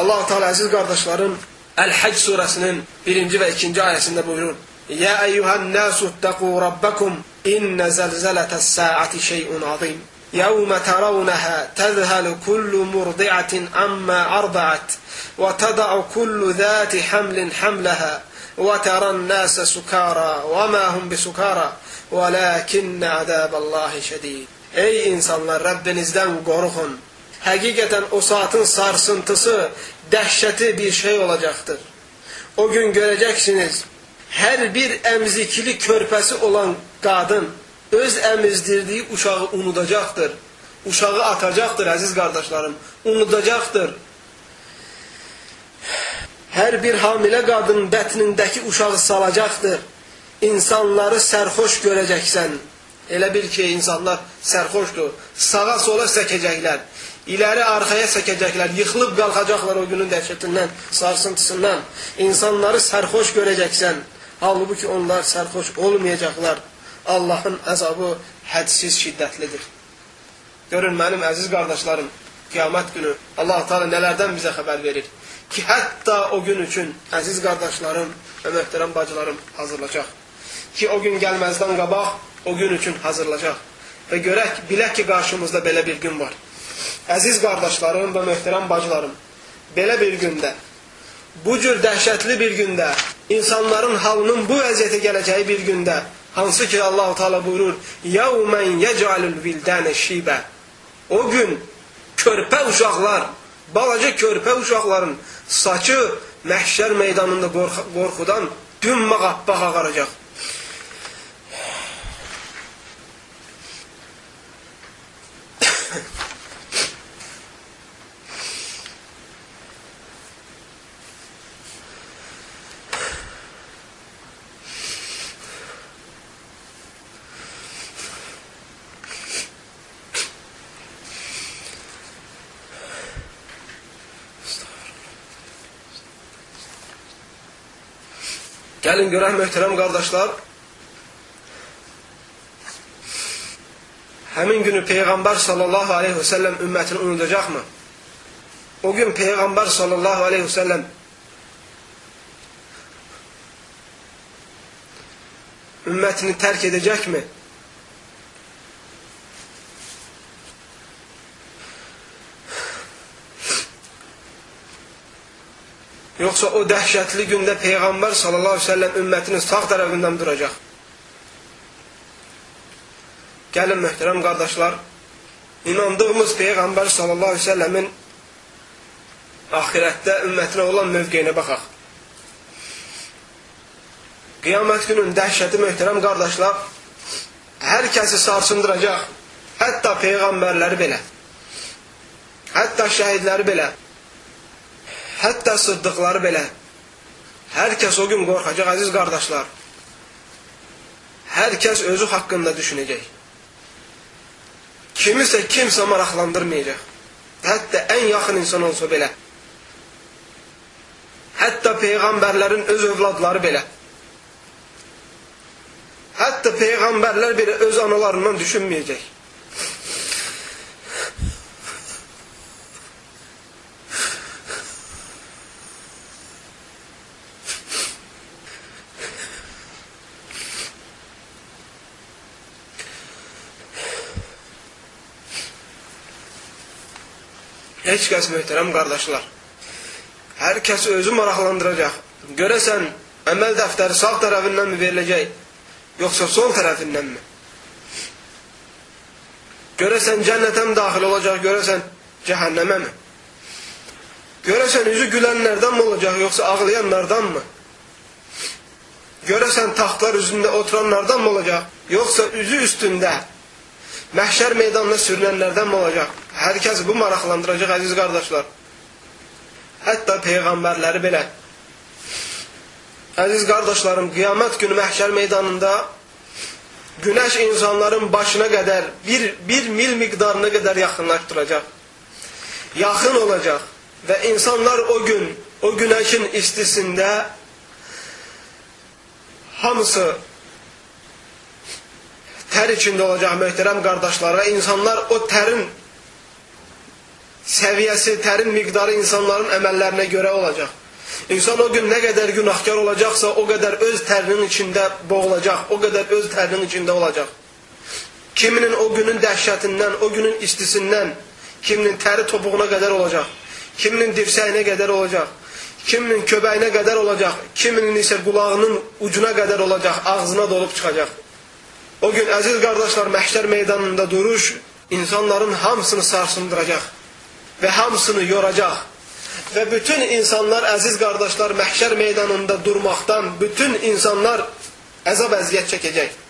Allah-u Teala əziz qardaşlarım Əl-Həcc surəsinin 1-ci və 2-ci ayəsində buyurur: "Ya eyyuhan-nasu ittaqu rabbakum inna zalzalata's-sa'ati şey'un azim. Yawma tarawnaha tadhhalu kullu murdi'atin amma arda'at wa tad'u kullu zati hamlin hamlaha wa taran-nasa sukara wa ma hum bisukara walakinna azaballahi şedid." Ey insanlar, Rəbbinizdən qorxun. Həqiqətən o saatın sarsıntısı, dəhşəti bir şey olacaqdır. O gün görəcəksiniz, hər bir əmzikli körpəsi olan qadın öz əmizdirdiyi uşağı unudacaqdır. Uşağı atacaqdır, əziz qardaşlarım, unudacaqdır. Hər bir hamilə qadının bətnindəki uşağı salacaqdır. İnsanları sərxoş görəcəksən. Elə bil ki, insanlar sərxoşdur. Sağa sola səkəcəklər. İləri arxaya səkəcəklər. Yıxılıb qalxacaqlar o günün dəhşətindən, sarsıntısından. İnsanları sərxoş görəcəksən. Halbuki onlar sərxoş olmayacaqlar. Allahın əzabı hədsiz şiddətlidir. Görün mənim əziz qardaşlarım, qiyamət günü Allah-u Teala nələrdən bizə xəbər verir ki, hətta o gün üçün əziz qardaşlarım və möhtərəm bacılarım hazırlayacaq. Ki o gün gəlməzdən qabaq o gün üçün hazırlayacaq. Və görək, bilək ki, qarşımızda belə bir gün var. Əziz qardaşlarım və möhtərəm bacılarım, belə bir gündə, bu cür dəhşətli bir gündə, insanların halının bu vəziyyətə gələcəyi bir gündə, hansı ki Allah-u Teala buyurur: "Yawmen yec'alul vildane şibe." O gün körpə uşaqlar, balaca körpə uşaqların saçı məhşər meydanında qorxudan dümməğappaq ağaracaq. Gəlin görək möhtərəm qardaşlar, həmin günü Peyğəmbər sallallahu aleyhi və səlləm ümmətini unudacaqmı? O gün Peyğəmbər sallallahu aleyhi və səlləm ümmətini tərk edəcəkmi? Yoxsa o dəhşətli gündə Peyğəmbər sallallahu aleyhi ve sellem ümmətinin sağ tərəfindən duracaq. Gəlin möhtərəm qardaşlar, inandığımız Peyğəmbər sallallahu aleyhi ve sellemin ahirətdə ümmətinə olan mövqeyinə baxaq. Qiyamət günün dəhşəti möhtərəm qardaşlar, hər kəsi sarsındıracaq, hətta Peyğəmbərləri belə, hətta şəhidləri belə, hətta sıddıqları belə. Hər kəs o gün qorxacaq, əziz qardaşlar. Hər kəs özü haqqında düşünəcək. Kimisə kimsə maraqlandırmayacaq. Hətta ən yaxın insan olsa belə. Hətta Peyğəmbərlərin öz övladları belə. Hətta Peyğəmbərlər belə öz analarından düşünməyəcək. Heç kəs möhtərəm qardaşlar, hər kəs özü maraqlandıracaq. Görəsən, əməl dəftəri sağ tərəfindən mi veriləcək, yoxsa sol tərəfindən mi? Görəsən, cənnətə mi daxil olacaq, görəsən, cəhənnəmə mi? Görəsən, üzü gülənlərdən mi olacaq, yoxsa ağlayanlardan mı? Görəsən, taxtlar üzündə oturanlardan mı olacaq, yoxsa üzü üstündə məhşər meydanına sürünənlərdən mi olacaq? Hər kəs bu maraqlandıracaq, əziz qardaşlar. Hətta Peyğəmbərləri belə. Əziz qardaşlarım, qiyamət günü məhşər meydanında günəş insanların başına qədər, bir mil miqdarına qədər yaxınlaşdıracaq. Yaxın olacaq. Və insanlar o gün, o günəşin istisində hamısı tər içində olacaq möhtərəm qardaşlar və insanlar o tərin səviyyəsi, tərin miqdarı insanların əməllərinə görə olacaq. İnsan o gün nə qədər günahkar olacaqsa, o qədər öz tərinin içində boğulacaq, o qədər öz tərinin içində olacaq. Kiminin o günün dəhşətindən, o günün istisindən, kiminin təri topuğuna qədər olacaq, kiminin dirsəyinə qədər olacaq, kiminin köbəyinə qədər olacaq, kiminin isə qulağının ucuna qədər olacaq, ağzına dolub çıxacaq. O gün əziz qardaşlar, məhşər meydanında duruş insanların hamısını sarsındıracaq və hamısını yoracaq. Və bütün insanlar, əziz qardaşlar, məhşər meydanında durmaqdan bütün insanlar əzab əziyyət çəkəcək.